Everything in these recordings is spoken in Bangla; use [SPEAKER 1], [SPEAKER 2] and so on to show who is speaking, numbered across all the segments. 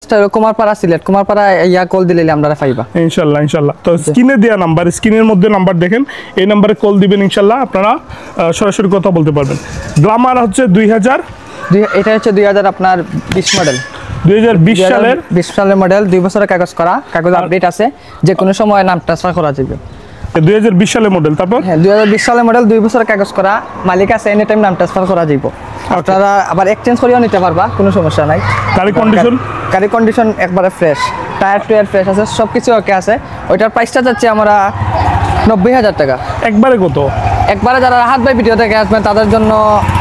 [SPEAKER 1] অ্যাড্রেসটা হলো কুমারপাড়া সিলেট, কুমারপাড়া ইয়া কল দিলে আমরা পাইবা
[SPEAKER 2] ইনশাআল্লাহ ইনশাআল্লাহ। তো স্ক্রিনে দেয়া নাম্বার, স্ক্রিনের মধ্যে নাম্বার দেখেন, এই নাম্বারে কল দিবেন, ইনশাআল্লাহ আপনারা সরাসরি কথা বলতে পারবেন। গ্ল্যামার হচ্ছে 2000,
[SPEAKER 1] এটা হচ্ছে 2000 আপনার 20 মডেল,
[SPEAKER 2] 2020
[SPEAKER 1] সালের মডেল, 2 বছরের কাগজ করা, কাগজ আপডেট আছে, যে কোনো সময় নাম ট্রান্সফার করা যাবে।
[SPEAKER 2] 2020 সালের মডেল, তারপর
[SPEAKER 1] হ্যাঁ 2020 সালের মডেল, 2 বছরের কাগজ করা, মালিক আছে, এনি টাইম নাম ট্রান্সফার করা যাইব। আপনারা আবার এক্সচেঞ্জ করেও নিতে পারবা, কোনো সমস্যা নাই। গাড়ি কন্ডিশন একবারে ফ্রেশ, টায়ার টুয়ার ফ্রেশ আছে, সবকিছু ওকে আছে। ওইটার প্রাইসটা যাচ্ছে আমরা 90,000 টাকা।
[SPEAKER 2] একবারে কত?
[SPEAKER 1] একবারে যারা রাহাত ভাই ভিডিও থেকে আসবেন তাদের জন্য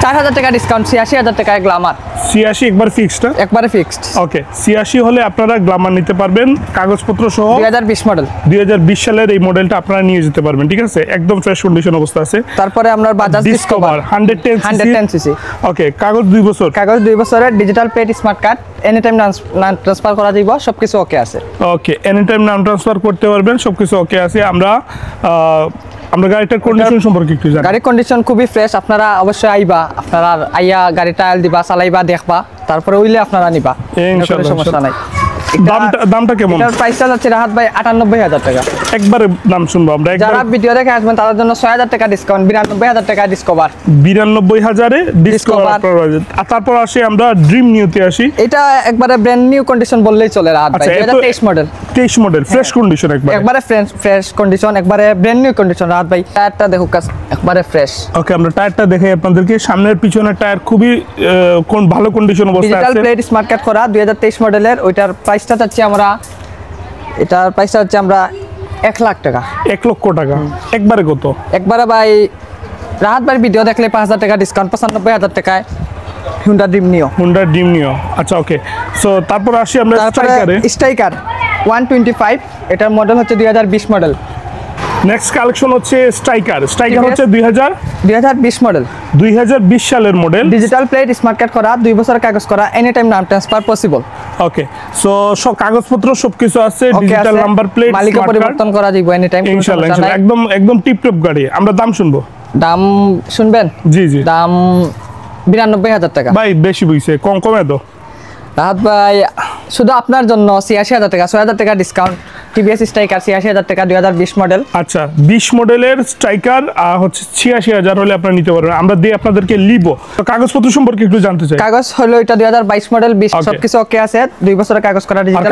[SPEAKER 1] 4000 টাকা ডিসকাউন্ট, 86,000 টাকায় গ্ল্যামার।
[SPEAKER 2] 86 একবার ফিক্সড? একবারে
[SPEAKER 1] ফিক্সড।
[SPEAKER 2] ওকে, 86 হলে আপনারা গ্ল্যামার নিতে পারবেন কাগজপত্র সহ।
[SPEAKER 1] 2020 মডেল,
[SPEAKER 2] 2020 সালের এই মডেলটা আপনারা নিয়ে যেতে পারবেন, ঠিক আছে? একদম ফ্রেশ কন্ডিশন অবস্থা আছে।
[SPEAKER 1] তারপরে আমরা বাজাজ ডিসকভার
[SPEAKER 2] 110 সিসি। ওকে, কাগজ 2 বছর,
[SPEAKER 1] কাগজ 2 বছরের, digital plate, smart card, any time নাম ট্রান্সফার করা যাইব, সবকিছু ওকে আছে।
[SPEAKER 2] ওকে, এনি টাইম নাম ট্রান্সফার করতে পারবেন, সবকিছু ওকে আছে। আমরা গাড়িটার কন্ডিশন সম্পর্কে একটু জানি।
[SPEAKER 1] গাড়ির কন্ডিশন খুবই ফ্রেশ, আপনারা অবশ্যই আইবা, আপনারা আইয়া গাড়ি ট্রায়াল দিবা, চালাইবা, দেখবা, তারপরে উইলে আপনারা নিবা,
[SPEAKER 2] ইনশাআল্লাহ,
[SPEAKER 1] সমস্যা নাই।
[SPEAKER 2] দামটা কেমন?
[SPEAKER 1] এটার প্রাইসটা যাচ্ছে রাহাত ভাই 98,000 টাকা।
[SPEAKER 2] একবারে দাম শুনবো আমরা।
[SPEAKER 1] যারা ভিডিও দেখে আসবেন তাদের জন্য 6,000 টাকা ডিসকাউন্ট, 92,000 টাকা ডিসকভার।
[SPEAKER 2] 92,000 এ ডিসকভার। আর তারপর আসি আমরা ড্রিম নিউতে আসি।
[SPEAKER 1] এটা একবারে ব্র্যান্ড নিউ কন্ডিশন বললেই চলে রাহাত ভাই, 2023 মডেল।
[SPEAKER 2] 23 মডেল, ফ্রেশ কন্ডিশন,
[SPEAKER 1] একবারে ফ্রেশ কন্ডিশন, একবারে ব্র্যান্ড নিউ কন্ডিশন রাহাত ভাই। টায়ারটা দেখো একবারে ফ্রেশ।
[SPEAKER 2] ওকে, আমরা টায়ারটা দেখাই আপনাদেরকে। সামনের পিছনের টায়ার খুবই ভালো কন্ডিশন অবস্থায় আছে।
[SPEAKER 1] ডিজিটাল প্লেট, স্মার্ট কার্ড করা, 2023 মডেলের। ওইটার প্রাইসটা চাচ্ছি আমরা, এটার প্রাইসটা হচ্ছে আমরা 1 লাখ টাকা।
[SPEAKER 2] 1 লক্ষ টাকা। একবারে কত? একবারে
[SPEAKER 1] ভাই রাহাত ভাই ভিডিও দেখলে 5,000 টাকা ডিসকাউন্ট, 95,000 টাকায় হুন্ডা ড্রিম নিও।
[SPEAKER 2] আচ্ছা, ওকে। সো তারপর আসি আমরা
[SPEAKER 1] স্ট্রাইকার 125, এটার মডেল হচ্ছে 2020 মডেল।
[SPEAKER 2] নেক্সট কালেকশন হচ্ছে স্ট্রাইকার হচ্ছে
[SPEAKER 1] 2020 মডেল,
[SPEAKER 2] 2020 সালের model.
[SPEAKER 1] Digital plate, smart card করা, 2 বছরের কাগজ করা, এনি টাইম নাম ট্রান্সফার পসিবল।
[SPEAKER 2] ওকে, সো সব কাগজপত্র সবকিছু আছে, ডিজিটাল নাম্বার প্লেট,
[SPEAKER 1] মালিক পরিবর্তন করা যাবে এনি টাইম,
[SPEAKER 2] ইনশাআল্লাহ। একদম টিপটপ গাড়ি। আমরা দাম শুনবো।
[SPEAKER 1] দাম শুনবেন?
[SPEAKER 2] জি। দাম
[SPEAKER 1] 92,000 টাকা।
[SPEAKER 2] ভাই বেশি বইছে, কমে দাও
[SPEAKER 1] রাহাত ভাই। শুধু আপনার জন্য 86,000 টাকা, 6,000 টাকা ডিসকাউন্ট। টিভিএস স্ট্রাইকার 86,000 টাকা, 2020 মডেল।
[SPEAKER 2] আচ্ছা, 20 মডেলের স্ট্রাইকার হচ্ছে 86,000 হলে আপনারা নিতে পারবেন। আমরা দিয়ে আপনাদেরকে লিবো। তো কাগজপত্র সম্পর্কে একটু জানতে চাই।
[SPEAKER 1] কাগজ হলো এটা 2022 মডেল, 20 সবকিছু ওকে আছে, 2 বছরের কাগজ করা, ডিজিটাল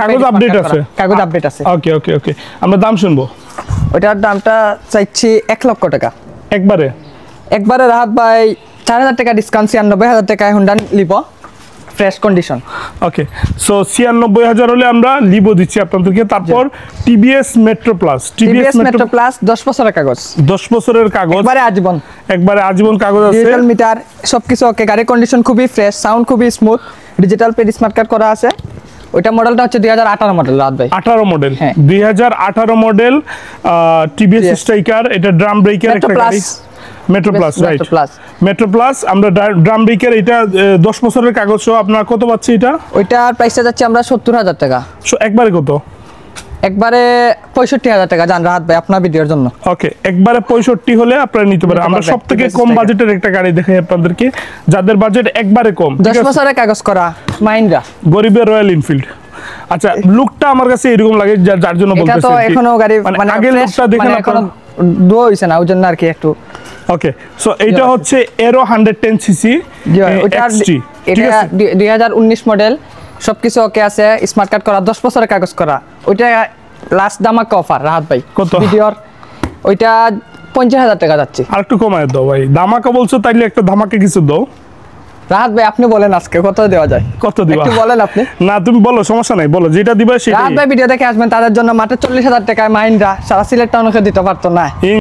[SPEAKER 2] কাগজ আপডেট আছে। ওকে। আমরা দাম শুনবো।
[SPEAKER 1] ওটার দামটা চাইছি 1 লক্ষ টাকা।
[SPEAKER 2] একবারে
[SPEAKER 1] রাহাত ভাই 4,000 টাকা ডিসকাউন্ট, 96,000 টাকায় হুন্ডা লিবো, ফ্রেশ কন্ডিশন।
[SPEAKER 2] ওকে, সো 96,000 হলে আমরা লিবো দিচ্ছি আপনাদেরকে। তারপর টিভিএস মেট্রো প্লাস
[SPEAKER 1] 10 বছরের কাগজ,
[SPEAKER 2] 10 বছরের কাগজ, একবারে আজীবন কাগজ আছে,
[SPEAKER 1] ডিজিটাল মিটার, সবকিছু ওকে। গাড়ির কন্ডিশন খুবই ফ্রেশ, সাউন্ড খুবই smooth, digital plate, smart card করা আছে। ওইটা মডেলটা হচ্ছে 2018 মডেল রাহাত ভাই।
[SPEAKER 2] 18 মডেল, 2018 মডেল টিভিএস স্ট্রাইকার। এটা ড্রাম ব্রেকের একটা গাড়ি, metro plus, right? Metro plus. আমরা ড্রাম ব্রেকের, এটা 10 বছরের কাগজ সহ। আপনারা কত পাচ্ছি এটা?
[SPEAKER 1] ওইটার প্রাইসটা যাচ্ছে আমরা 70,000 টাকা।
[SPEAKER 2] একবারে কত?
[SPEAKER 1] একবারে 65,000 টাকা জান রাহাত ভাই আপনার ভিডিওর জন্য।
[SPEAKER 2] ওকে, একবারে 65 হলে আপনারা নিতে পারেন। আমরা সবথেকে কম বাজেটের একটা গাড়ি দেখাই আপনাদেরকে, যাদের বাজেট একবারে কম,
[SPEAKER 1] 10 বছরের কাগজ করা, মাহিন্দ্রা,
[SPEAKER 2] গরিবের রয়্যাল এনফিল্ড। আচ্ছা, লুকটা আমার কাছে এরকম লাগে, যার জন্য বলতেছি।
[SPEAKER 1] এটা তো এখনো গাড়ি মানে
[SPEAKER 2] আগে লুকটা দেখেন,
[SPEAKER 1] এখনো দো হইছে না, ওইজন্য আর কি একটু।
[SPEAKER 2] ওকে, সো এইটা হচ্ছে এরো 110 সিসি এক্সটি,
[SPEAKER 1] এটা 2019 মডেল, সবকিছু ওকে আছে, স্মার্ট কার্ড করা, 10 বছরের কাগজ করা। ওইটা লাস্ট দামাকা অফার রাহাত ভাই,
[SPEAKER 2] কত
[SPEAKER 1] ভিডিওর? ওইটা 50,000 টাকা যাচ্ছে।
[SPEAKER 2] আর একটু কমায় দাও ভাই, দামাকা বলছো, তাইলে একটা ধামাকা কিছু দাও
[SPEAKER 1] রাহাত ভাই। আপনি বলেন আজকে কত দেওয়া যায়?
[SPEAKER 2] কত দিবা
[SPEAKER 1] একটু বলেন আপনি।
[SPEAKER 2] না, তুমি বলো, সমস্যা নাই, বলো যেটা দিবা সেটা।
[SPEAKER 1] রাহাত ভাই ভিডিও দেখে আসবেন তাদের জন্য মাত্র 40,000 টাকায় মাহিন্দ্রা, সারা সিলেট টাউনকে দিতে পারতো না।